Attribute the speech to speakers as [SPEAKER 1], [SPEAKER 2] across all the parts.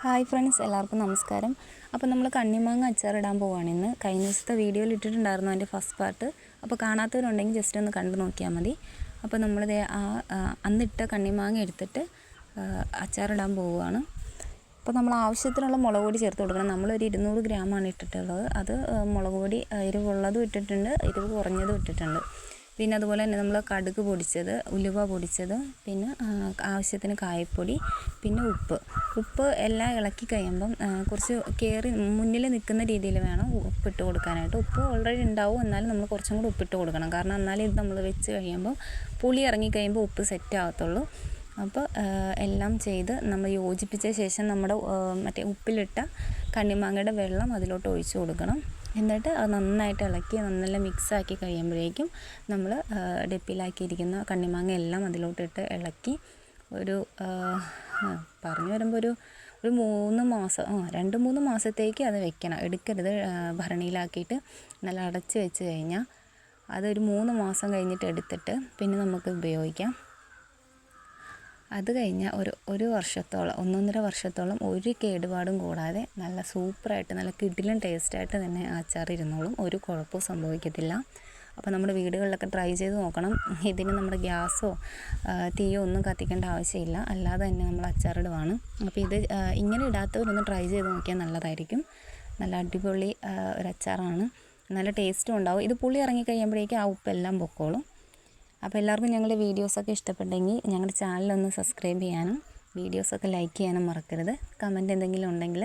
[SPEAKER 1] Hi friends, എല്ലാവർക്കും നമസ്കാരം. അപ്പോൾ നമ്മൾ കണ്ണിമാങ്ങ അച്ചാറിടാൻ പോവുകയാണ് ഇന്ന്. കഴിഞ്ഞ ദിവസത്തെ വീഡിയോയിൽ ഇട്ടിട്ടുണ്ടായിരുന്നു അതിൻ്റെ ഫസ്റ്റ് പാർട്ട്. അപ്പോൾ കാണാത്തവരുണ്ടെങ്കിൽ ജസ്റ്റ് ഒന്ന് കണ്ടു നോക്കിയാൽ മതി. അപ്പോൾ നമ്മളിത് അന്നിട്ട കണ്ണിമാങ്ങ എടുത്തിട്ട് അച്ചാറിടാൻ പോവുകയാണ്. അപ്പോൾ നമ്മൾ ആവശ്യത്തിനുള്ള മുളക് പൊടി ചേർത്ത് കൊടുക്കണം. നമ്മളൊരു 200 ഗ്രാമാണ് ഇട്ടിട്ടുള്ളത്. അത് മുളക് പൊടി എരിവുള്ളതും ഇട്ടിട്ടുണ്ട്, എരിവ് കുറഞ്ഞതും ഇട്ടിട്ടുണ്ട്. പിന്നെ അതുപോലെ തന്നെ നമ്മൾ കടുക് പൊടിച്ചത്, ഉലുവ പൊടിച്ചത്, പിന്നെ ആവശ്യത്തിന് കായപ്പൊടി, പിന്നെ ഉപ്പ് എല്ലാം ഇളക്കി കഴിയുമ്പം കുറച്ച് മുന്നിൽ നിൽക്കുന്ന രീതിയിൽ വേണം ഉപ്പിട്ട് കൊടുക്കാനായിട്ട്. ഉപ്പ് ഓൾറെഡി ഉണ്ടാവും, എന്നാലും നമ്മൾ കുറച്ചും കൂടി ഉപ്പിട്ട് കൊടുക്കണം. കാരണം എന്നാലും ഇത് നമ്മൾ വെച്ച് കഴിയുമ്പോൾ പുളി ഇറങ്ങിക്കഴിയുമ്പോൾ ഉപ്പ് സെറ്റ് ആകത്തുള്ളൂ. അപ്പോൾ എല്ലാം ചെയ്ത് നമ്മൾ യോജിപ്പിച്ച ശേഷം നമ്മുടെ മറ്റേ ഉപ്പിലിട്ട കണ്ണിമാങ്ങയുടെ വെള്ളം അതിലോട്ട് ഒഴിച്ചു കൊടുക്കണം. എന്നിട്ട് അത് നന്നായിട്ട് ഇളക്കി നല്ല മിക്സാക്കി കഴിയുമ്പോഴേക്കും നമ്മൾ ഡെപ്പിലാക്കിയിരിക്കുന്ന കണ്ണിമാങ്ങ എല്ലാം അതിലോട്ടിട്ട് ഇളക്കി ഒരു പറഞ്ഞു വരുമ്പോൾ ഒരു 3 മാസം 2-3 മാസത്തേക്ക് അത് വെക്കണം. എടുക്കരുത്. ഭരണിയിലാക്കിയിട്ട് നല്ല അടച്ച് വെച്ച് കഴിഞ്ഞാൽ അതൊരു 3 മാസം കഴിഞ്ഞിട്ട് എടുത്തിട്ട് പിന്നെ നമുക്ക് ഉപയോഗിക്കാം. അത് കഴിഞ്ഞാൽ ഒരു വർഷത്തോളം 1.5 വർഷത്തോളം ഒരു കേടുപാടും കൂടാതെ നല്ല സൂപ്പറായിട്ട് നല്ല കിടിലൻ ടേസ്റ്റായിട്ട് തന്നെ അച്ചാർ ഇരുന്നോളും. ഒരു കുഴപ്പവും സംഭവിക്കത്തില്ല. അപ്പോൾ നമ്മുടെ വീടുകളിലൊക്കെ ട്രൈ ചെയ്ത് നോക്കണം. ഇതിന് നമ്മുടെ ഗ്യാസോ തീയോ ഒന്നും കത്തിക്കേണ്ട ആവശ്യമില്ല, അല്ലാതെ തന്നെ നമ്മൾ അച്ചാറിടുവാണ്. അപ്പോൾ ഇത് ഇങ്ങനെ ഇടാത്തവരൊന്ന് ട്രൈ ചെയ്ത് നോക്കിയാൽ നല്ലതായിരിക്കും. നല്ല അടിപൊളി ഒരു അച്ചാറാണ്, നല്ല ടേസ്റ്റും ഉണ്ടാവും. ഇത് പുളി ഇറങ്ങിക്കഴിയുമ്പോഴേക്കും ആ ഉപ്പെല്ലാം പൊക്കോളും. അപ്പോൾ എല്ലാവർക്കും ഞങ്ങളുടെ വീഡിയോസൊക്കെ ഇഷ്ടപ്പെട്ടെങ്കിൽ ഞങ്ങളുടെ ചാനലൊന്ന് സബ്സ്ക്രൈബ് ചെയ്യാനും വീഡിയോസൊക്കെ ലൈക്ക് ചെയ്യാനും മറക്കരുത്. കമൻറ്റ് എന്തെങ്കിലും ഉണ്ടെങ്കിൽ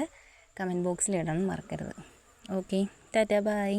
[SPEAKER 1] കമൻറ്റ് ബോക്സിൽ ഇടാനും മറക്കരുത്. Okay, tata, by.